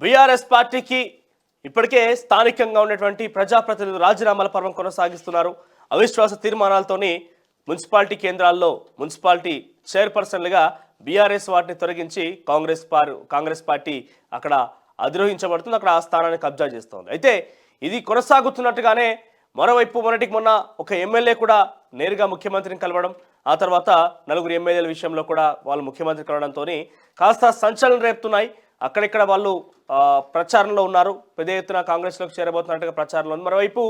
BRS పార్టీకి ఇప్పటికే స్థానికంగా ఉన్నటువంటి ప్రజాప్రతినిధులు రాజీనామాల పర్వం కొనసాగిస్తున్నారు. అవిశ్వాస తీర్మానాలతోని మున్సిపాలిటీ కేంద్రాల్లో మున్సిపాలిటీ చైర్పర్సన్లుగా బీఆర్ఎస్ వాటిని తొలగించి కాంగ్రెస్ పార్టీ అక్కడ అధిరోహించబడుతుంది. అక్కడ ఆ స్థానాన్ని కబ్జా చేస్తోంది. అయితే ఇది కొనసాగుతున్నట్టుగానే మరోవైపు మొన్నటికి మొన్న ఒక ఎమ్మెల్యే కూడా నేరుగా ముఖ్యమంత్రిని కలవడం, ఆ తర్వాత నలుగురు ఎమ్మెల్యేల విషయంలో కూడా వాళ్ళు ముఖ్యమంత్రి కలవడంతో కాస్త సంచలనం రేపుతున్నాయి. అక్కడిక్కడ వాళ్ళు ప్రచారంలో ఉన్నారు. పెద్ద ఎత్తున కాంగ్రెస్లోకి చేరబోతున్నట్టుగా ప్రచారంలో ఉంది. మరోవైపు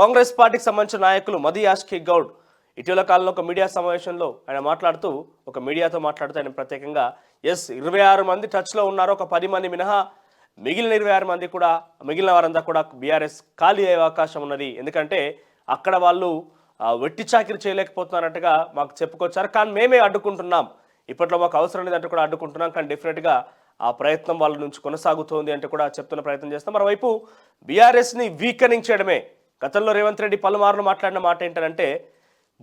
కాంగ్రెస్ పార్టీకి సంబంధించిన నాయకులు మది యాష్కి గౌడ్ ఇటీవల కాలంలో ఒక మీడియా సమావేశంలో ఆయన మాట్లాడుతూ మీడియాతో మాట్లాడుతూ ఆయన ప్రత్యేకంగా 26 మంది టచ్లో ఉన్నారు, ఒక 10 మంది మినహా మిగిలిన 26 మంది కూడా మిగిలిన వారంతా కూడా బీఆర్ఎస్ ఖాళీ అయ్యే అవకాశం ఉన్నది. ఎందుకంటే అక్కడ వాళ్ళు వెట్టి చాకిరి చేయలేకపోతున్నారంటగా మాకు చెప్పుకొచ్చారు. కానీ మేమే అడ్డుకుంటున్నాం, ఇప్పట్లో మాకు అవసరం లేదంటే కూడా అడ్డుకుంటున్నాం, కానీ డెఫినెట్గా ఆ ప్రయత్నం వాళ్ళ నుంచి కొనసాగుతోంది అంటే కూడా చెప్తున్న ప్రయత్నం చేస్తాం. మరోవైపు బీఆర్ఎస్ని వీకనింగ్ చేయడమే గతంలో రేవంత్ రెడ్డి పలుమార్లు మాట్లాడిన మాట ఏంటంటే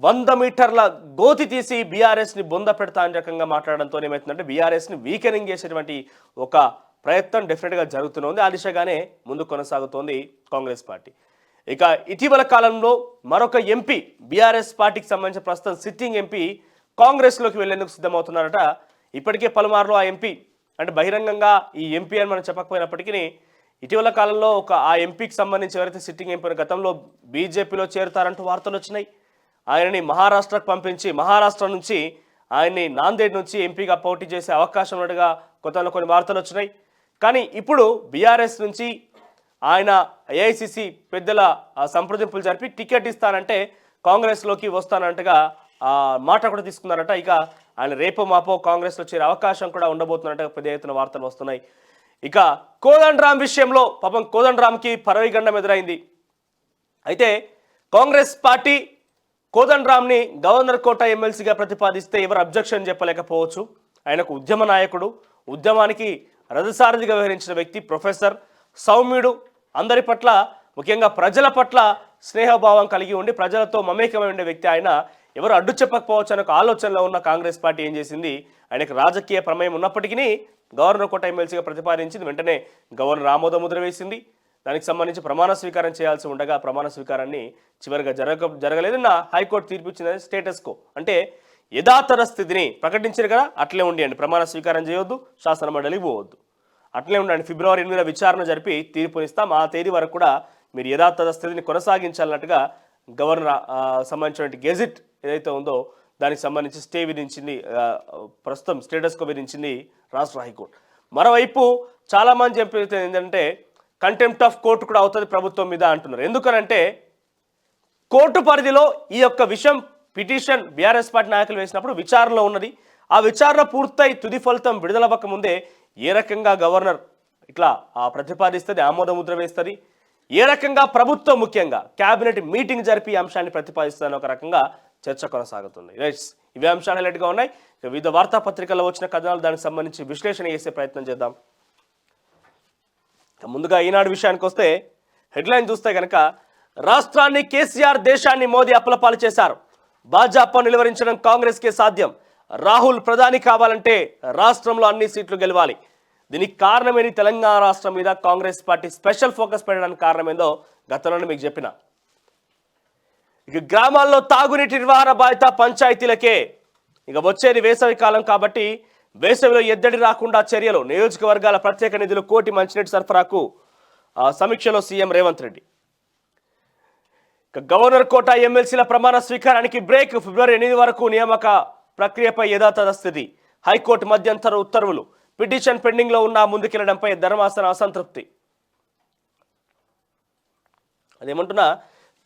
100 మీటర్ల గోతి తీసి బీఆర్ఎస్ని బొంద పెడతా అని రకంగా మాట్లాడడంతో ఏమవుతుందంటే బీఆర్ఎస్ని వీకనింగ్ చేసేటువంటి ఒక ప్రయత్నం డెఫినెట్గా జరుగుతుంది. ఆ దిశగానే ముందు కొనసాగుతోంది కాంగ్రెస్ పార్టీ. ఇక ఇటీవల కాలంలో మరొక ఎంపీ బీఆర్ఎస్ పార్టీకి సంబంధించిన ప్రస్తుతం సిట్టింగ్ ఎంపీ కాంగ్రెస్లోకి వెళ్లేందుకు సిద్ధమవుతున్నారట. ఇప్పటికే పలుమార్లు ఆ ఎంపీ అంటే బహిరంగంగా ఈ ఎంపీ అని మనం చెప్పకపోయినప్పటికీ ఇటీవల కాలంలో ఆ ఎంపీకి సంబంధించి ఎవరైతే సిట్టింగ్ ఎంపీ గతంలో బీజేపీలో చేరుతారంటూ వార్తలు వచ్చినాయి. ఆయనని మహారాష్ట్రకు పంపించి మహారాష్ట్ర నుంచి ఆయన్ని నాందేడ్ నుంచి ఎంపీగా పోటీ చేసే అవకాశం ఉన్నట్టుగా కొన్ని వార్తలు వచ్చినాయి. కానీ ఇప్పుడు బీఆర్ఎస్ నుంచి ఆయన ఏఐసిసి పెద్దల సంప్రదింపులు జరిపి టికెట్ ఇస్తానంటే కాంగ్రెస్లోకి వస్తానంటగా మాట కూడా తీసుకున్నారట. ఇక ఆయన రేపో మాపో కాంగ్రెస్లో చేరే అవకాశం కూడా ఉండబోతున్నట్టుగా పెద్ద ఎత్తున వార్తలు వస్తున్నాయి. ఇక కోదండరాం విషయంలో పాపం కోదండరాంకి పరవిగండం ఎదురైంది. అయితే కాంగ్రెస్ పార్టీ కోదండరాంని గవర్నర్ కోట ఎమ్మెల్సీగా ప్రతిపాదిస్తే ఎవరు అబ్జెక్షన్ చెప్పలేకపోవచ్చు. ఆయనకు ఉద్యమ నాయకుడు, ఉద్యమానికి రథసారథిగా వ్యవహరించిన వ్యక్తి, ప్రొఫెసర్, సౌమ్యుడు, అందరి పట్ల ముఖ్యంగా ప్రజల పట్ల స్నేహభావం కలిగి ఉండి ప్రజలతో మమేకమై ఉండే వ్యక్తి. ఆయన ఎవరు అడ్డు చెప్పకపోవచ్చు అనే ఒక ఆలోచనలో ఉన్న కాంగ్రెస్ పార్టీ ఏం చేసింది, ఆయనకు రాజకీయ ప్రమేయం ఉన్నప్పటికీ గవర్నర్ కోట ఎమ్మెల్సీగా ప్రతిపాదించింది. వెంటనే గవర్నర్ ఆమోద ముద్ర వేసింది. దానికి సంబంధించి ప్రమాణ స్వీకారం చేయాల్సి ఉండగా ప్రమాణ స్వీకారాన్ని చివరిగా జరగలేదు. హైకోర్టు తీర్పు ఇచ్చింది స్టేటస్ కో, అంటే యథాతథ స్థితిని ప్రకటించారు కదా, అట్లే ఉండండి, ప్రమాణ స్వీకారం చేయొద్దు, శాసన మండలికి పోవద్దు, అట్లే ఉండండి. ఫిబ్రవరి 8న విచారణ జరిపి తీర్పునిస్తాం, ఆ తేదీ వరకు కూడా మీరు యథాతథ స్థితిని కొనసాగించాలన్నట్టుగా గవర్నర్ సంబంధించిన గెజిట్ ఏదైతే ఉందో దానికి సంబంధించి స్టే విధించింది, ప్రస్తుతం స్టేటస్ కో విధించింది రాష్ట్ర హైకోర్టు. మరోవైపు చాలామంది చెప్పేది ఏంటంటే కంటెంప్ట్ ఆఫ్ కోర్టు కూడా అవుతుంది ప్రభుత్వం మీద అంటున్నారు. ఎందుకనంటే కోర్టు పరిధిలో ఈ యొక్క విషయం పిటిషన్ బీఆర్ఎస్ పార్టీ నాయకులు వేసినప్పుడు విచారణలో ఉన్నది. ఆ విచారణ పూర్తయి తుది ఫలితం విడుదలవ్వక ముందే ఏ రకంగా గవర్నర్ ఇట్లా ప్రతిపాదిస్తుంది, ఆమోద ముద్ర వేస్తుంది, ఏ రకంగా ప్రభుత్వం ముఖ్యంగా క్యాబినెట్ మీటింగ్ జరిపి అంశాన్ని ప్రతిపాదిస్తుందని ఒక రకంగా చర్చ కొనసాగుతుంది. రైట్స్, ఇవే అంశాలు హైలైట్గా ఉన్నాయి. వివిధ వార్తాపత్రికల్లో వచ్చిన కథనాలు దానికి సంబంధించి విశ్లేషణ చేసే ప్రయత్నం చేద్దాం. ముందుగా ఈనాడు విషయానికి వస్తే హెడ్లైన్ చూస్తే కనుక రాష్ట్రాన్ని కేసీఆర్, దేశాన్ని మోదీ అప్పలపాలు చేశారు. భాజపా నిలువరించడం కాంగ్రెస్కే సాధ్యం. రాహుల్ ప్రధాని కావాలంటే రాష్ట్రంలో అన్ని సీట్లు గెలవాలి. దీనికి కారణమేని తెలంగాణ రాష్ట్రం మీద కాంగ్రెస్ పార్టీ స్పెషల్ ఫోకస్ పెట్టడానికి కారణమేందో గతంలోనే మీకు చెప్పిన. ఇక గ్రామాల్లో తాగునీటి నిర్వహణ బాధ్యత పంచాయతీలకే. ఇక వచ్చేది వేసవి కాలం కాబట్టి వేసవిలో ఎద్దడి రాకుండా చర్యలు. నియోజకవర్గాల ప్రత్యేక నిధులు 1 కోటి మంచినీటి సరఫరాకు సమీక్షలో సీఎం రేవంత్ రెడ్డి. ఇక గవర్నర్ కోట ఎమ్మెల్సీల ప్రమాణ స్వీకారానికి బ్రేక్. ఫిబ్రవరి 8 వరకు నియామక ప్రక్రియపై యథాతథ స్థితి. హైకోర్టు మధ్యంతర ఉత్తర్వులు. పిటిషన్ పెండింగ్లో ఉన్న ముందుకెళ్లడంపై ధర్మాసనం అసంతృప్తి. అదేమంటున్నా,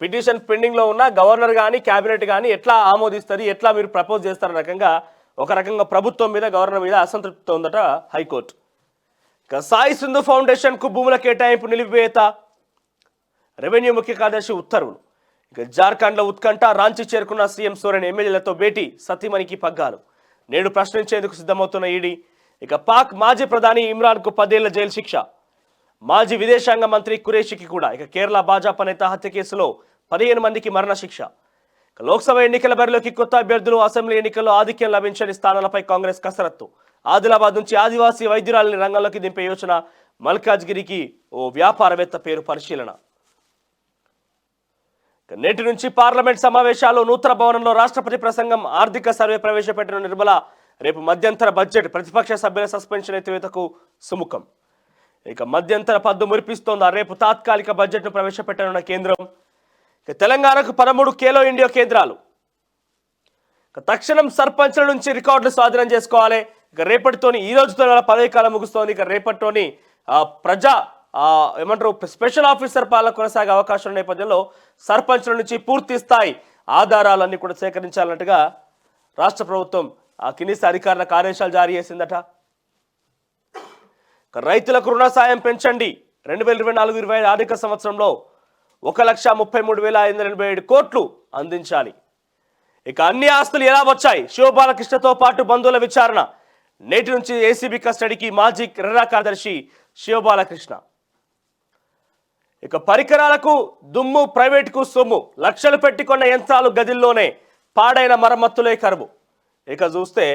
పిటిషన్ పెండింగ్లో ఉన్న గవర్నర్ కానీ క్యాబినెట్ కానీ ఎట్లా ఆమోదిస్తుంది, ఎట్లా మీరు ప్రపోజ్ చేస్తారన్న రకంగా ఒక రకంగా ప్రభుత్వం మీద గవర్నర్ మీద అసంతృప్తి ఉందట హైకోర్టు. ఇక సాయి సింధు ఫౌండేషన్కు భూముల కేటాయింపు నిలిపివేత. రెవెన్యూ ముఖ్య కార్యదర్శి ఉత్తర్వులు. ఇక జార్ఖండ్లో ఉత్కంఠ. రాంచీ చేరుకున్న సీఎం సోరెన్, ఎమ్మెల్యేలతో భేటీ. సతీమణికి పగ్గాలు. నేడు ప్రశ్నించేందుకు సిద్ధమవుతున్న ఈడీ. ఇక పాక్ మాజీ ప్రధాని ఇమ్రాన్కు 10 ఏళ్ల జైలు శిక్ష. మాజీ విదేశాంగ మంత్రి ఖురేషికి కూడా. ఇక కేరళ భాజపా నేత హత్య కేసులో 15 మందికి మరణ శిక్ష. లోక్సభ ఎన్నికల బరిలోకి కొత్త అభ్యర్థులు. అసెంబ్లీ ఎన్నికల్లో ఆధిక్యం లభించని స్థానాలపై కాంగ్రెస్ కసరత్తు. ఆదిలాబాద్ నుంచి ఆదివాసీ వైద్యురాలని రంగంలోకి దింపే యోచన. మల్కాజ్గిరికి ఓ వ్యాపారవేత్త పేరు పరిశీలన. నేటి నుంచి పార్లమెంట్ సమావేశాలు. నూతన భవనంలో రాష్ట్రపతి ప్రసంగం, ఆర్థిక సర్వే ప్రవేశపెట్టిన నిర్మల. రేపు మధ్యంతర బడ్జెట్. ప్రతిపక్ష సభ్యుల సస్పెన్షన్ ఎత్తివేతకు సుముఖం. ఇక మధ్యంతర పద్దు మురిపిస్తోందా? రేపు తాత్కాలిక బడ్జెట్ను ప్రవేశపెట్టనున్న కేంద్రం. ఇక తెలంగాణకు 13 ఖేలో ఇండియా కేంద్రాలు. తక్షణం సర్పంచ్ల నుంచి రికార్డులు స్వాధీనం చేసుకోవాలి. ఇక రేపటితోని, ఈ రోజుతో పదవి కాలం ముగుస్తోంది. ఇక రేపటితోని ప్రజా ఏమంటారు స్పెషల్ ఆఫీసర్ పాలన కొనసాగే అవకాశం నేపథ్యంలో సర్పంచ్ల నుంచి పూర్తి స్థాయి ఆధారాలన్నీ కూడా సేకరించాలన్నట్టుగా రాష్ట్ర ప్రభుత్వం కింది అధికారులకు ఆదేశాలు జారీ చేసిందట. రైతులకు రుణ సాయం పెంచండి. 2024-25 ఆర్థిక సంవత్సరంలో 1,33,587 కోట్లు అందించాలి. ఇక అన్ని ఆస్తులు ఎలా వచ్చాయి? శివబాలకృష్ణతో పాటు బంధువుల విచారణ. నేటి నుంచి ఏసీబీ కస్టడీకి మాజీ రెరా కార్యదర్శి శివబాలకృష్ణ. ఇక పరికరాలకు దుమ్ము, ప్రైవేటుకు సొమ్ము. లక్షలు పెట్టుకున్న యంత్రాలు గదిల్లోనే. పాడైన మరమ్మతులే కరువు. ఇక చూస్తే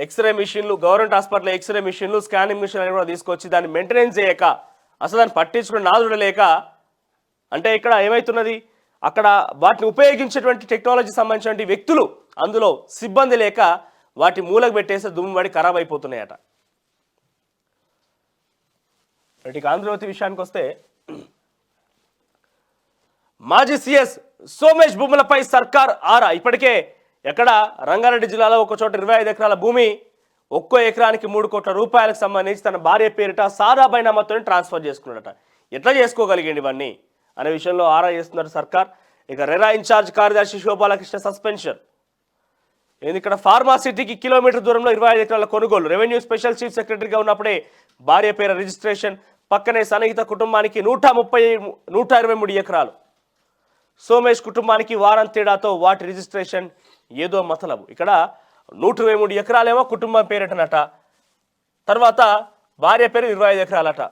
ఎక్స్రే మిషన్లు, గవర్నమెంట్ హాస్పిటల్ ఎక్స్రే మిషన్లు, స్కానింగ్ మిషన్ అని కూడా తీసుకొచ్చి దాన్ని మెయింటెనెన్స్ చేయక, అసలు దాన్ని పట్టించుకుని నాదుడు లేక, అంటే ఇక్కడ ఏమవుతున్నది, అక్కడ వాటిని ఉపయోగించేటువంటి టెక్నాలజీ సంబంధించిన వ్యక్తులు అందులో సిబ్బంది లేక వాటి మూలకు పెట్టేస్తే దుమ్ము పడి ఖరాబ్ అయిపోతున్నాయట. ఇక ఆంధ్రజ్యోతి విషయానికి వస్తే, మాజీ సీఎస్ సోమేష్ భూములపై సర్కార్ ఆరా. ఇప్పటికే ఎక్కడ రంగారెడ్డి జిల్లాలో ఒక చోట 25 ఎకరాల భూమి, ఒక్కో ఎకరానికి 3 కోట్ల రూపాయలకు సంబంధించి తన భార్య పేరిట సాదా బైనామాతో ట్రాన్స్ఫర్ చేసుకున్నాడట. ఎట్లా చేసుకోగలిగండి ఇవన్నీ అనే విషయంలో ఆరా చేస్తున్నారు సర్కార్. ఇక రెరా ఇన్ఛార్జ్ కార్యదర్శి శోభాలకృష్ణ సస్పెన్షన్. ఇక్కడ ఫార్మాసిటీకి కిలోమీటర్ దూరంలో 25 ఎకరాల కొనుగోలు. రెవెన్యూ స్పెషల్ చీఫ్ సెక్రటరీగా ఉన్నప్పుడే భార్య పేరు రిజిస్ట్రేషన్. పక్కనే సన్నిహిత కుటుంబానికి 123 ఎకరాలు. సోమేష్ కుటుంబానికి వారం తేడాతో వాటి రిజిస్ట్రేషన్ ఏదో మతలబు. ఇక్కడ 123 ఎకరాలేమో కుటుంబం పేరిటనట, తర్వాత భార్య పేరు 25 ఎకరాలట.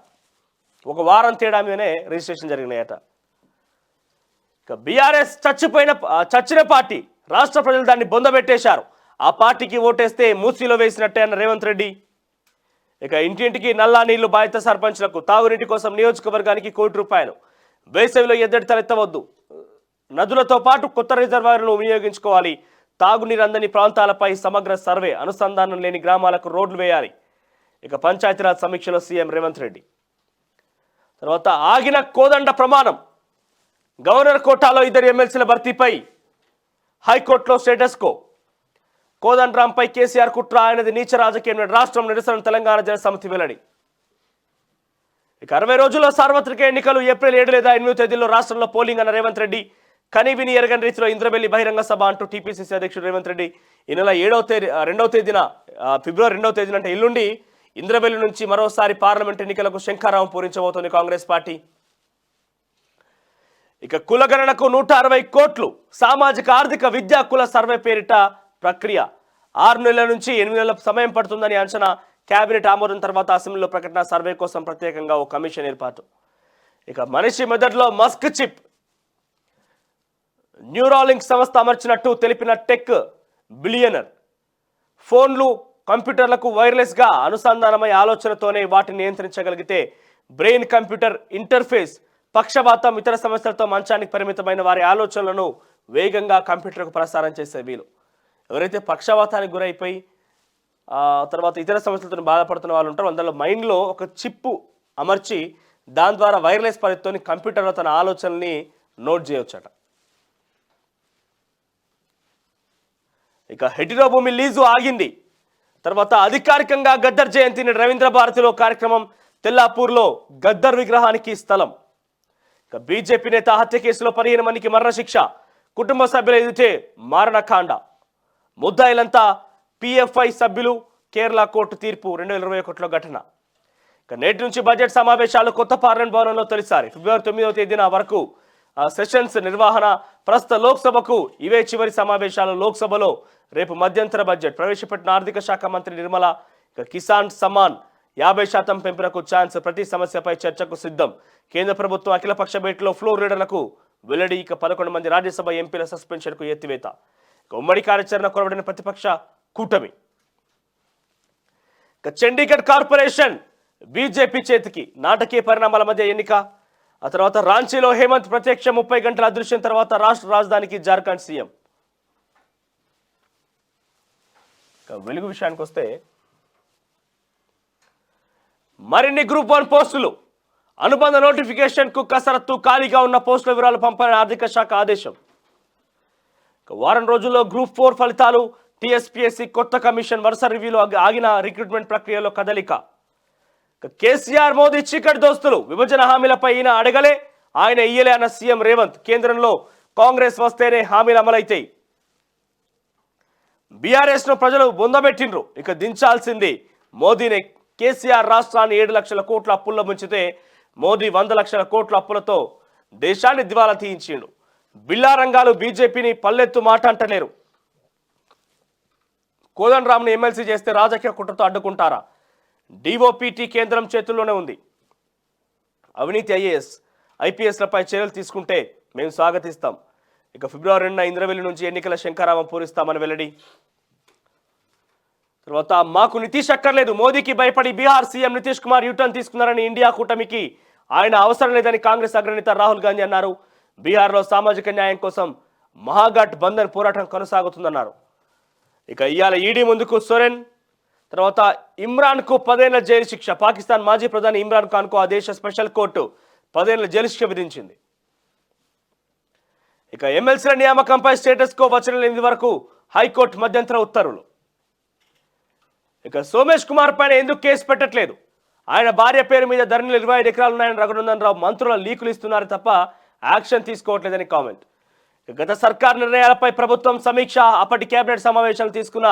ఒక వారం తేడా మీదనే రిజిస్ట్రేషన్ జరిగినాయట. ఇక బీఆర్ఎస్ చచ్చిన పార్టీ. రాష్ట్ర ప్రజలు దాన్ని బొందబెట్టేశారు. ఆ పార్టీకి ఓటేస్తే మూసీలో వేసినట్టే అన్న రేవంత్ రెడ్డి. ఇక ఇంటింటికి నల్లా నీళ్లు బాధిత సర్పంచ్లకు. తాగునీటి కోసం నియోజకవర్గానికి ₹1 వేసవిలో ఎద్దడి తలెత్తవద్దు. నదులతో పాటు కొత్త రిజర్వాయర్లను వినియోగించుకోవాలి. తాగునీరు అందని ప్రాంతాలపై సమగ్ర సర్వే. అనుసంధానం లేని గ్రామాలకు రోడ్లు వేయాలి. ఇక పంచాయతీరాజ్ సమీక్షలో సీఎం రేవంత్ రెడ్డి. తర్వాత ఆగిన కోదండ ప్రమాణం. గవర్నర్ కోటాలో 2 ఎమ్మెల్సీల భర్తీపై హైకోర్టులో స్టేటస్ కో. కోదండరాంపై కేసీఆర్ కుట్ర, ఆయనది నీచ రాజకీయం. రాష్ట్రం నిరసన. తెలంగాణ జనసమితి వెల్లడి. ఇక 60 రోజుల్లో సార్వత్రిక ఎన్నికలు. ఏప్రిల్ 7 లేదా 8 తేదీల్లో రాష్ట్రంలో పోలింగ్ అన్న రేవంత్ రెడ్డి. కనీవిని ఎరగని రీతిలో ఇంద్రబెల్లి బహిరంగ సభ అంటూ టీపీసీసీ అధ్యక్షుడు రేవంత్ రెడ్డి ఈ నెల 2వ తేదీన ఫిబ్రవరి 2వ తేదీన అంటే ఎల్లుండి ఇంద్రబెల్లి నుంచి మరోసారి పార్లమెంట్ ఎన్నికలకు శంఖారావం పూరించబోతోంది కాంగ్రెస్ పార్టీ. ఇక కులగణనకు 160 కోట్లు. సామాజిక ఆర్థిక విద్యా కుల సర్వే పేరిట ప్రక్రియ 6 నెలల నుంచి 8 నెలల సమయం పడుతుందని అంచనా. కేబినెట్ ఆమోదం తర్వాత అసెంబ్లీలో ప్రకటన. సర్వే కోసం ప్రత్యేకంగా ఓ కమిషన్ ఏర్పాటు. ఇక మనిషి మెదడులో మస్క్ చిప్, న్యూరాలింక్ సంస్థ అమర్చినట్టు తెలిపిన టెక్ బిలియనర్. ఫోన్లు, కంప్యూటర్లకు వైర్లెస్గా అనుసంధానమై ఆలోచనతోనే వాటిని నియంత్రించగలిగితే బ్రెయిన్ కంప్యూటర్ ఇంటర్ఫేస్. పక్షపాతం, ఇతర సమస్యలతో మంచానికి పరిమితమైన వారి ఆలోచనలను వేగంగా కంప్యూటర్కు ప్రసారం చేసే వీలు. ఎవరైతే పక్షపాతానికి గురైపోయి తర్వాత ఇతర సమస్యలతో బాధపడుతున్న వాళ్ళు ఉంటారో అందులో మైండ్లో ఒక చిప్పు అమర్చి దాని ద్వారా వైర్లెస్ పరిధితో కంప్యూటర్లో తన ఆలోచనల్ని నోట్ చేయవచ్చట. ఇక హెటిరో భూమి లీజు ఆగింది. తర్వాత అధికారికంగా గద్దర్ జయంతిని రవీంద్ర భారతిలో కార్యక్రమం. తెల్లాపూర్లో గద్దర్ విగ్రహానికి స్థలం. ఇక బీజేపీ నేత హత్య కేసులో 15 మందికి మరణశిక్ష. కుటుంబ సభ్యుల ఎదుటే మారణకాండ. ముద్దాయిలంతా పిఎఫ్ఐ సభ్యులు. కేరళ కోర్టు తీర్పు. 2021లో ఘటన. ఇక నేటి నుంచి బడ్జెట్ సమావేశాలు. కొత్త పార్లమెంట్ భవనంలో తొలిసారి ఫిబ్రవరి 9వ తేదీన వరకు సెషన్స్ నిర్వహణ. ప్రస్తుత లోక్సభకు ఇవే చివరి సమావేశాలు. లోక్సభలో రేపు మధ్యంతర బడ్జెట్ ప్రవేశపెట్టిన ఆర్థిక శాఖ మంత్రి నిర్మల. ఇక కిసాన్ సమ్మాన్ 50% పెంపునకు ఛాన్స్. ప్రతి సమస్యపై చర్చకు సిద్ధం. కేంద్ర ప్రభుత్వం అఖిలపక్ష భేటీలో ఫ్లోర్ లీడర్లకు వెల్లడి. ఇక 11 మంది రాజ్యసభ ఎంపీల సస్పెన్షన్కు ఎత్తివేత. ఇక ఉమ్మడి కార్యాచరణ కొరబడిన ప్రతిపక్ష కూటమి. ఇక చండీగఢ్ కార్పొరేషన్ బీజేపీ చేతికి. నాటకీయ పరిణామాల మధ్య ఎన్నిక. ఆ తర్వాత రాంచీలో హేమంత్ ప్రత్యక్ష 30 గంటల అదృశ్యం తర్వాత రాష్ట్ర రాజధానికి జార్ఖండ్ సీఎం. వెలుగు విషయానికి వస్తే మరిన్ని గ్రూప్ 1 పోస్టులు, అనుబంధ నోటిఫికేషన్ కు కసరత్తు. ఖాళీగా ఉన్న పోస్టుల వివరాలు పంపాలని ఆర్థిక శాఖ ఆదేశం. వారం రోజుల్లో గ్రూప్ 4 ఫలితాలు. టీఎస్పీఎస్సీ కొత్త కమిషన్ వరుస రివ్యూలో ఆగిన రిక్రూట్మెంట్ ప్రక్రియలో కదలిక. కేసీఆర్ మోదీ చీకటి దోస్తులు. విభజన హామీలపై ఈయన అడగలే, ఆయన ఇయ్యలే అన్న సీఎం రేవంత్. కేంద్రంలో కాంగ్రెస్ వస్తేనే హామీలు అమలైతాయి. బీఆర్ఎస్ ను ప్రజలు బొందబెట్టిండ్రు, ఇక దించాల్సింది మోదీనే. కేసీఆర్ రాష్ట్రాన్ని 7 లక్షల కోట్ల అప్పుల్లో ముంచితే మోదీ 100 లక్షల కోట్ల అప్పులతో దేశాన్ని దివాలా తీయించిండు. బిల్లా రంగాలు బీజేపీని పల్లెత్తు మాట అంటలేరు. కోదండరాంను ఎమ్మెల్సీ చేస్తే రాజకీయ కుట్రతో అడ్డుకుంటారా? డిఓపిటి కేంద్రం చేతుల్లోనే ఉంది. అవినీతి ఐపీఎస్లపై చర్యలు తీసుకుంటే మేము స్వాగతిస్తాం. ఇక ఫిబ్రవరి 2న ఇంద్రవెల్లి నుంచి ఎన్నికల శంఖారావం పూరిస్తామని వెల్లడి. తర్వాత మాకు నితీష్ అక్కర్లేదు, మోదీకి భయపడి బీహార్ సీఎం నితీష్ కుమార్ యూటర్న్ తీసుకున్నారని ఇండియా కూటమికి ఆయన అవసరం లేదని కాంగ్రెస్ అగ్రనేత రాహుల్ గాంధీ అన్నారు. బీహార్లో సామాజిక న్యాయం కోసం మహాఘట్ బంధన్ పోరాటం కొనసాగుతుందన్నారు. ఇక ఇవాళ ఈడీ ముందుకు సోరెన్. తర్వాత ఇమ్రాన్కు 10 ఏళ్ల జైలు శిక్ష. పాకిస్తాన్ మాజీ ప్రధాని ఇమ్రాన్ ఖాన్కు ఆ దేశ స్పెషల్ కోర్టు 10 ఏళ్ల జైలు శిక్ష విధించింది. ఇక ఎమ్మెల్సీల నియామకంపై స్టేటస్ కో వచ్చిన 8 వరకు హైకోర్టు మధ్యంతర ఉత్తర్వులు. ఇక సోమేష్ కుమార్ పైన ఎందుకు కేసు పెట్టట్లేదు? ఆయన భార్య పేరు మీద ధరణిలో 25 ఎకరాలు ఉన్నాయని రఘునందన్ రావు మంత్రుల లీకులు ఇస్తున్నారు తప్ప యాక్షన్ తీసుకోవట్లేదని కామెంట్. గత సర్కార్ నిర్ణయాలపై ప్రభుత్వం సమీక్ష. అప్పటి కేబినెట్ సమావేశాలు తీసుకున్న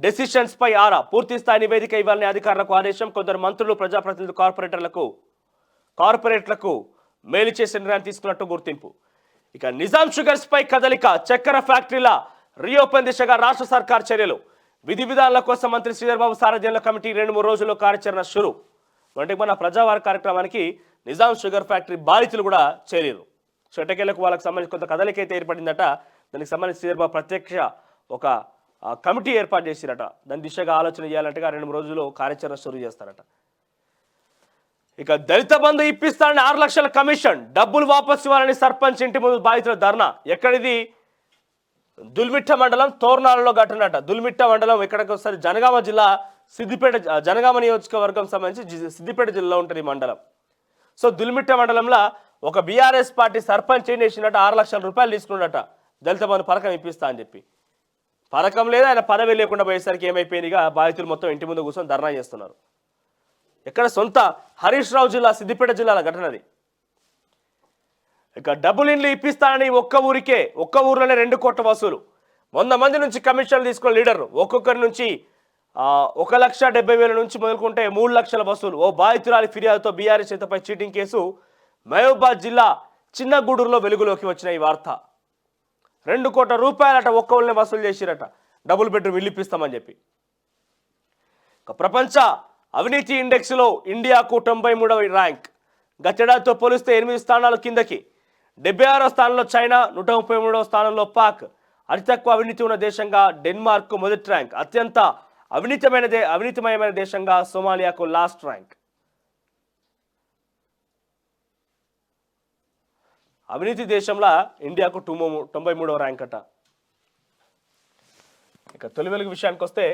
డెసిషన్స్ పై ఆరా. పూర్తి స్థాయి నివేదిక ఇవ్వాలని అధికారులకు ఆదేశం. కొందరు మంత్రులు, ప్రజాప్రతినిధులు కార్పొరేట్లకు మేలు చేసే నిర్ణయం తీసుకున్నట్టు గుర్తింపు. ఇక నిజాం షుగర్స్ పై కదలిక. చక్కెర ఫ్యాక్టరీల రీఓపెన్ దిశగా రాష్ట్ర సర్కార్ చర్యలు. విధి విధానాల కోసం మంత్రి శ్రీధర్ బాబు సారథ్యంలో కమిటీ 2-3 రోజుల్లో కార్యాచరణ షురు. అంటే మన ప్రజావార కార్యక్రమానికి నిజాం షుగర్ ఫ్యాక్టరీ బాధితులు కూడా చేరారు. చెట్టకేలకు వాళ్ళకి సంబంధించి కొంత కదలిక అయితే ఏర్పడిందట. దానికి సంబంధించి శ్రీధర్ బాబు ప్రత్యక్ష ఒక కమిటీ ఏర్పాటు చేసిరట. దాని దిశగా ఆలోచన చేయాలంటే 2-3 రోజుల్లో కార్యాచరణ షురు చేస్తారట. ఇక దళిత బంధు ఇప్పిస్తానని 6 లక్షల కమిషన్, డబ్బులు వాపసు ఇవ్వాలని సర్పంచ్ ఇంటి ముందు బాధితుల ధర్నా. ఎక్కడిది? దుల్మిట్ట మండలం తోర్నాలలో ఘటనట. దుల్మిట్ట మండలం ఇక్కడికి ఒకసారి జనగామ జిల్లా జనగామ నియోజకవర్గం సంబంధించి సిద్దిపేట జిల్లాలో ఉంటుంది ఈ మండలం. సో దుల్మిట్ట మండలంలో ఒక బీఆర్ఎస్ పార్టీ సర్పంచ్ ఏం చేసినట్ట, 6 లక్షల రూపాయలు తీసుకున్నట దళిత బంధు పథకం ఇప్పిస్తా అని చెప్పి. పథకం లేదా, ఆయన పదవి లేకుండా పోయేసరికి ఏమైపోయిందిగా బాధితులు మొత్తం ఇంటి ముందు కూర్చొని ధర్నా చేస్తున్నారు. ఎక్కడ? సొంత హరీష్ రావు జిల్లా సిద్దిపేట జిల్లాల ఘటనది. ఇక డబుల్ ఇండ్లు ఇప్పిస్తానని ఒక్క ఊర్లోనే 2 కోట్ల వసూలు. 100 మంది నుంచి కమిషన్లు తీసుకున్న లీడర్ ఒక్కొక్కరి నుంచి 1,70,000 నుంచి మొదలుకుంటే 3 లక్షల వసూలు. ఓ బాధితురాలి ఫిర్యాదుతో బీఆర్ఎస్ చేతపై చీటింగ్ కేసు. మహబూబాద్ జిల్లా చిన్నగూడూరులో వెలుగులోకి వచ్చిన ఈ వార్త. 2 కోట్ల రూపాయలట ఒక్క ఊళ్ళనే వసూలు చేసిరట డబుల్ బెడ్రూమ్ ఇల్లు ఇప్పిస్తామని చెప్పి. ప్రపంచ అవినీతి ఇండెక్స్లో ఇండియాకు 93వ ర్యాంక్. గతేడాదితో పోలిస్తే 8 స్థానాలు కిందకి. 76వ స్థానంలో చైనా, 133వ స్థానంలో పాక్. అతి తక్కువ అవినీతి ఉన్న దేశంగా డెన్మార్క్ మొదటి ర్యాంక్. అత్యంత అవినీతిమయమైన దేశంగా సోమాలియాకు లాస్ట్ ర్యాంక్. అవినీతి దేశంలో ఇండియాకు 93వ ర్యాంక్ అట. ఇక తొలి వెలుగు విషయానికి వస్తే,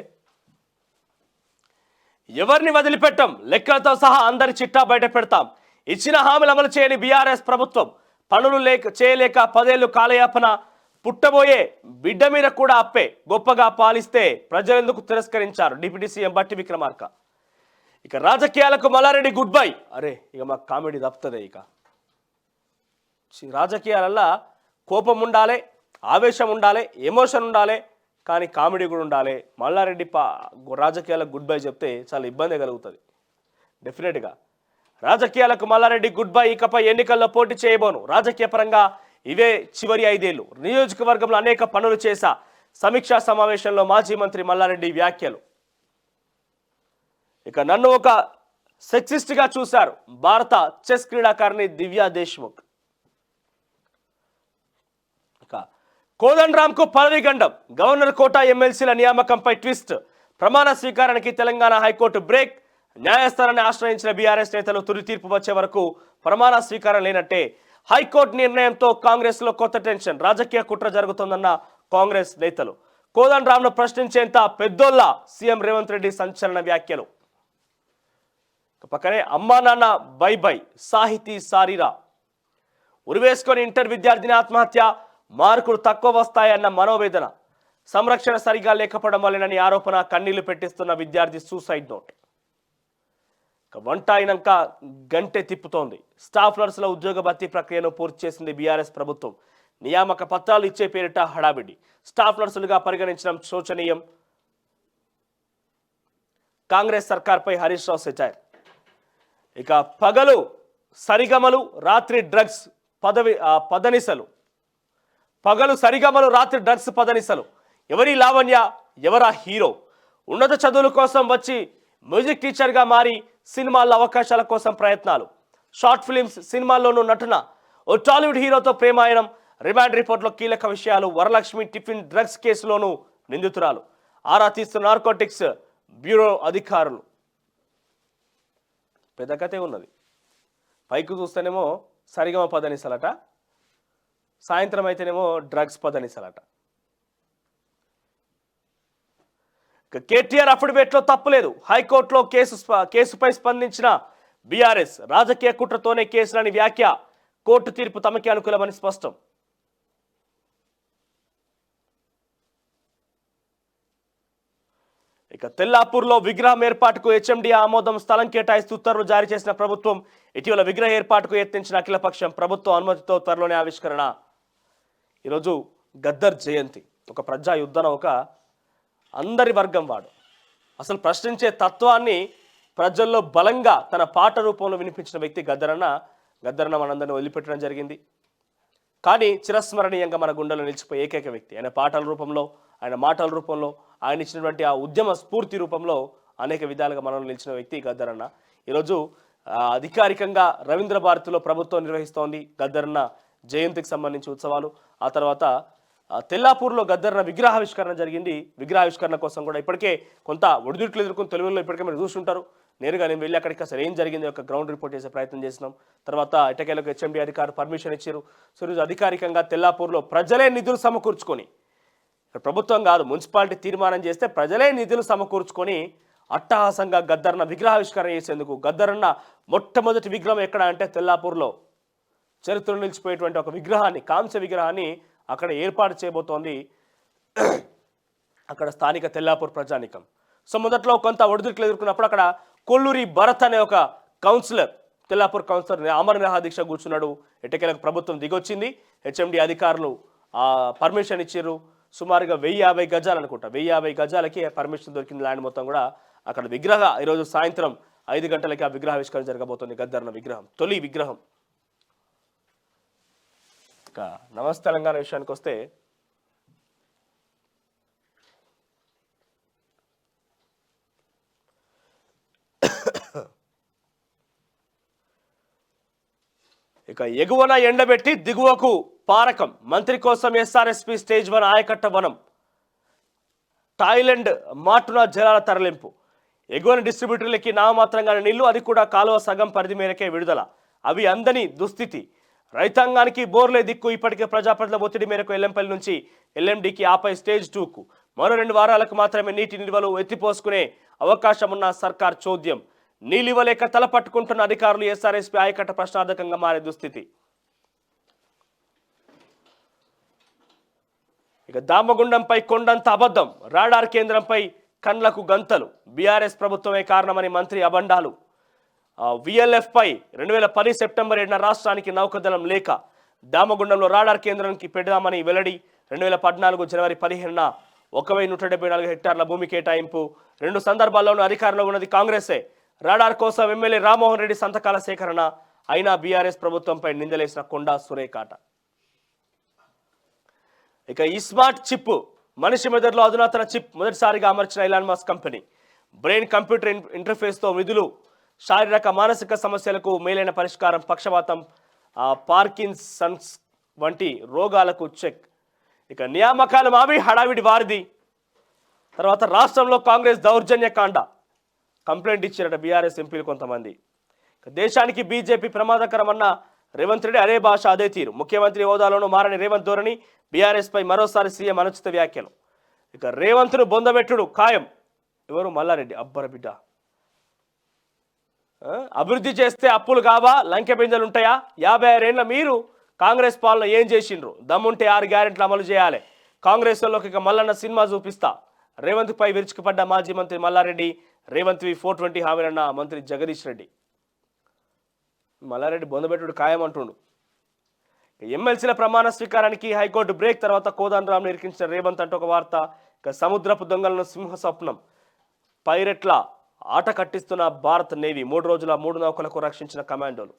ఎవరిని వదిలిపెట్టం, లెక్కలతో సహా అందరి చిట్టా బయట పెడతాం. ఇచ్చిన హామీలు అమలు చేయని బీఆర్ఎస్ ప్రభుత్వం. పనులు చేయలేక 10 ఏళ్లు కాలయాపన. పుట్టబోయే బిడ్డ మీద కూడా అప్పే. గొప్పగా పాలిస్తే ప్రజలెందుకు తిరస్కరించారు? డిప్యూటీ సీఎం బట్టి విక్రమార్క. ఇక రాజకీయాలకు మల్లారెడ్డి గుడ్ బై. అరే ఇక మాకు కామెడీ తప్పుతుంది. ఇక రాజకీయాలల్లో కోపం ఉండాలి, ఆవేశం ఉండాలి, ఎమోషన్ ఉండాలి, కానీ కామెడీ కూడా ఉండాలి. మల్లారెడ్డి రాజకీయాలకు గుడ్ బై చెప్తే చాలా ఇబ్బంది కలుగుతుంది డెఫినెట్గా. రాజకీయాలకు మల్లారెడ్డి గుడ్ బై. ఇకపై ఎన్నికల్లో పోటీ చేయబోను. రాజకీయ పరంగా ఇవే చివరి 5 ఏళ్లు. నియోజకవర్గంలో అనేక పనులు చేశా. సమీక్షా సమావేశంలో మాజీ మంత్రి మల్లారెడ్డి వ్యాఖ్యలు. ఇక నన్ను ఒక సెక్సిస్ట్గా చూశారు భారత చెస్ క్రీడాకారిణి దివ్యా దేశ్ముఖ్. ఇక కోదండరాంకు పదవి గండం. గవర్నర్ కోటా ఎమ్మెల్సీల నియామకంపై ట్విస్ట్. ప్రమాణ స్వీకారానికి తెలంగాణ హైకోర్టు బ్రేక్. న్యాయస్థానాన్ని ఆశ్రయించిన బీఆర్ఎస్ నేతలు తుది తీర్పు వచ్చే వరకు ప్రమాణ స్వీకారం లేనట్టే. హైకోర్టు నిర్ణయంతో కాంగ్రెస్ లో కొత్త టెన్షన్, రాజకీయ కుట్ర జరుగుతోందన్న కాంగ్రెస్ నేతలు. కోదండరాంను ప్రశ్నించేంత పెద్దోళ్ళ సీఎం రేవంత్ రెడ్డి సంచలన వ్యాఖ్యలు. పక్కనే అమ్మా నాన్న బై బై, సాహితీ సారీరా, ఉరివేసుకొని ఇంటర్ విద్యార్థిని ఆత్మహత్య, మార్కులు తక్కువ వస్తాయన్న మనోవేదన, సంరక్షణ సరిగా లేకపోవడం వల్లనని ఆరోపణ, కన్నీళ్లు పెట్టిస్తున్న విద్యార్థి సూసైడ్ నోట్. వంట అయినాక గంటె తిప్పుతోంది. స్టాఫ్ నర్సుల ఉద్యోగ భర్తీ ప్రక్రియను పూర్తి చేసింది బీఆర్ఎస్ ప్రభుత్వం. నియామక పత్రాలు ఇచ్చే పేరిట హడావిడి. స్టాఫ్ నర్సులుగా పరిగణించడం శోచనీయం. కాంగ్రెస్ సర్కార్పై హరీష్ రావు సెటైర్. ఇక పగలు సరిగమలు, రాత్రి డ్రగ్స్ పదనిసలు. పగలు సరిగమలు, రాత్రి డ్రగ్స్ పదనిసలు. ఎవరి లావణ్య, ఎవరా హీరో? ఉన్నత చదువుల కోసం వచ్చి మ్యూజిక్ టీచర్గా మారి సినిమాల్లో అవకాశాల కోసం ప్రయత్నాలు. షార్ట్ ఫిలిమ్స్, సినిమాల్లోనూ నటన. ఓ టాలీవుడ్ హీరోతో ప్రేమాయణం. రిమాండ్ రిపోర్ట్లో కీలక విషయాలు. వరలక్ష్మి టిఫిన్ డ్రగ్స్ కేసులోనూ నిందితురాలు. ఆరా తీస్తున్న నార్కోటిక్స్ బ్యూరో అధికారులు. పెద్ద కథే ఉన్నది. పైకి చూస్తేనేమో సరిగమ పదనిసలట, సాయంత్రం అయితేనేమో డ్రగ్స్ పదనిసలట. కేటీఆర్ అఫిడవిట్లో తప్పులేదు. హైకోర్టులో కేసుపై స్పందించిన బీఆర్ఎస్. రాజకీయ కుట్రతోనే కేసులని వ్యాఖ్య. కోర్టు తీర్పు తమకి అనుకూలమని స్పష్టం. ఇక తెల్లాపూర్లో విగ్రహం ఏర్పాటుకు హెచ్ఎండి ఆమోదం, స్థలం కేటాయిస్తూ ఉత్తర్వులు జారీ చేసిన ప్రభుత్వం. ఇటీవల విగ్రహ ఏర్పాటుకు యత్నించిన అఖిలపక్షం. ప్రభుత్వం అనుమతితో త్వరలోనే ఆవిష్కరణ. ఈరోజు గద్దర్ జయంతి. ఒక ప్రజా యుద్ధన, ఒక అందరి వర్గం వాడు. అసలు ప్రశ్నించే తత్వాన్ని ప్రజల్లో బలంగా తన పాట రూపంలో వినిపించిన వ్యక్తి గద్దరన్న మనందరినీ వదిలిపెట్టడం జరిగింది. కానీ చిరస్మరణీయంగా మన గుండెలో నిలిచిపోయే ఏకైక వ్యక్తి. ఆయన పాటల రూపంలో, ఆయన మాటల రూపంలో, ఆయన ఇచ్చినటువంటి ఆ ఉద్యమ స్ఫూర్తి రూపంలో అనేక విధాలుగా మనలో నిలిచిన వ్యక్తి గద్దరన్న. ఈరోజు అధికారికంగా రవీంద్ర భారతిలో ప్రభుత్వం నిర్వహిస్తోంది గద్దరన్న జయంతికి సంబంధించి ఉత్సవాలు. ఆ తర్వాత తెల్లాపూర్లో గద్దరన్న విగ్రహావిష్కరణ జరిగింది. విగ్రహావిష్కరణ కోసం కూడా ఇప్పటికే కొంత ఒడిదుడుకులు ఎదుర్కొని తెలుగులో ఇప్పటికే మీరు చూస్తుంటారు. నేరుగా నేను వెళ్ళి అక్కడికి అసలు ఏం జరిగింది ఒక గ్రౌండ్ రిపోర్ట్ చేసే ప్రయత్నం చేసినాం. తర్వాత ఇటకేలకు హెచ్ఎండి అధికారులు పర్మిషన్ ఇచ్చారు. సో ఈరోజు అధికారికంగా తెల్లాపూర్లో ప్రజలే నిధులు సమకూర్చుకొని, ప్రభుత్వం కాదు, మున్సిపాలిటీ తీర్మానం చేస్తే ప్రజలే నిధులు సమకూర్చుకొని అట్టహాసంగా గద్దరన్న విగ్రహావిష్కరణ చేసేందుకు. గద్దరన్న మొట్టమొదటి విగ్రహం ఎక్కడ అంటే తెల్లాపూర్లో చరిత్రలో నిలిచిపోయేటువంటి ఒక విగ్రహాన్ని, కాంస్య విగ్రహాన్ని అక్కడ ఏర్పాటు చేయబోతోంది అక్కడ స్థానిక తెల్లాపూర్ ప్రజానికం. సో మొదట్లో కొంత ఒడిదుడుకులు ఎదుర్కొన్నప్పుడు అక్కడ కొల్లూరి భరత్ అనే ఒక కౌన్సిలర్, తెల్లాపూర్ కౌన్సిలర్ అమర నిరాహార కూర్చున్నాడు. ఎట్టకేలకు ప్రభుత్వం దిగొచ్చింది. హెచ్ఎండి అధికారులు పర్మిషన్ ఇచ్చారు. సుమారుగా 1050 గజాలు అనుకుంటా, 1050 గజాలకి పర్మిషన్ దొరికింది. ల్యాండ్ మొత్తం కూడా అక్కడ ఈరోజు సాయంత్రం 5 గంటలకి ఆ విగ్రహావిష్కరణ జరగబోతోంది. గద్దరన్న విగ్రహం, తొలి విగ్రహం. నమస్తే తెలంగాణ విషయానికి వస్తే, ఇక ఎగువన ఎండబెట్టి దిగువకు పారకం. మంత్రి కోసం ఎస్ఆర్ఎస్పీ స్టేజ్ 1 ఆయకట్ట వనం. థాయిలాండ్ మాటున జలాల తరలింపు. ఎగువన డిస్ట్రిబ్యూటర్లకి నామమాత్రంగానే నీళ్లు, అది కూడా కాలువ సగం పరిధి మేరకే విడుదల. అవి అందని దుస్థితి. రైతాంగానికి బోర్లే దిక్కు. ఇప్పటికే ప్రజాప్రతినిధుల ఒత్తిడి మేరకు ఎల్లంపల్లి నుంచి ఎల్ఎండికి, ఆపై స్టేజ్ 2కు మరో 2 వారాలకు మాత్రమే నీటి నిల్వలు ఎత్తిపోసుకునే అవకాశం ఉన్న సర్కార్ చోద్యం. నీళ్ళివ్వలేక తలపట్టుకుంటున్న అధికారులు. ఎస్ఆర్ఎస్పీ ఆయకట్ట ప్రశ్నార్థకంగా మారే దుస్థితి. ఇక దామగుండంపై కొండంత అబద్ధం. రాడార్ కేంద్రంపై కండ్లకు గంతలు. బీఆర్ఎస్ ప్రభుత్వమే కారణమని మంత్రి అబండాలు. విఎల్ఎఫ్ పై 2010 సెప్టెంబర్ 7న రాష్ట్రానికి నౌకదళం లేఖ. దామగుండంలో రాడార్ కేంద్రానికి పెడదామని వెల్లడి. 2014 జనవరి 15న 1174 హెక్టార్ల భూమి కేటాయింపు. 2 సందర్భాల్లోనూ అధికారంలో ఉన్నది కాంగ్రెసే. రాడార్ కోసం ఎమ్మెల్యే రామ్మోహన్ రెడ్డి సంతకాల సేకరణ. అయినా బీఆర్ఎస్ ప్రభుత్వంపై నిందలేసిన కొండా సురేఖాట. ఇక ఈ స్మార్ట్ చిప్, మనిషి మెదడులో అధునాతన చిప్ మొదటిసారిగా అమర్చిన Elon Musk company. Brain computer ఇంటర్ఫేస్తో విధులు. శారీరక మానసిక సమస్యలకు మేలైన పరిష్కారం. పక్షవాతం, పార్కిన్సన్స్ వంటి రోగాలకు చెక్. ఇక నియామకాలు మావి, హడావిడి వారిది. తర్వాత రాష్ట్రంలో కాంగ్రెస్ దౌర్జన్యకాండ. కంప్లైంట్ ఇచ్చారట బీఆర్ఎస్ ఎంపీలు కొంతమంది. దేశానికి బీజేపీ ప్రమాదకరమన్న రేవంత్ రెడ్డి అదే భాష అదే తీరు. ముఖ్యమంత్రి హోదాలోనూ మారని రేవంత్ ధోరణి. బీఆర్ఎస్ పై మరోసారి సీఎం అనుచిత వ్యాఖ్యలు. ఇక రేవంత్ను బొందబెట్టుడు ఖాయం. ఎవరు? మల్లారెడ్డి. అబ్బర బిడ్డ. అభివృద్ధి చేస్తే అప్పులు కావా, లంకె బిందెలు ఉంటాయా? 56 ఏళ్ల మీరు కాంగ్రెస్ పాలన ఏం చేసిండ్రు? దమ్ముంటే 6 గ్యారెంట్లు అమలు చేయాలి. కాంగ్రెస్ వాళ్ళకి ఇక మల్లన్న సినిమా చూపిస్తా. రేవంత్ పై విరుచుకుపడ్డ మాజీ మంత్రి మల్లారెడ్డి. రేవంత్ 420 హామీలన్న మంత్రి జగదీష్ రెడ్డి. మల్లారెడ్డి బొందబెట్టుడు ఖాయం అంటుండు. ఎమ్మెల్సీల ప్రమాణ స్వీకారానికి హైకోర్టు బ్రేక్ తర్వాత కోదండరాంను ఇరికించిన రేవంత్ అంటూ ఒక వార్త. ఇక సముద్రపు దొంగలను సింహ స్వప్నం. పైరెట్ల ఆట కట్టిస్తున్న భారత్ నేవీ. 3 రోజుల 3 నౌకలకు రక్షించిన కమాండోలు.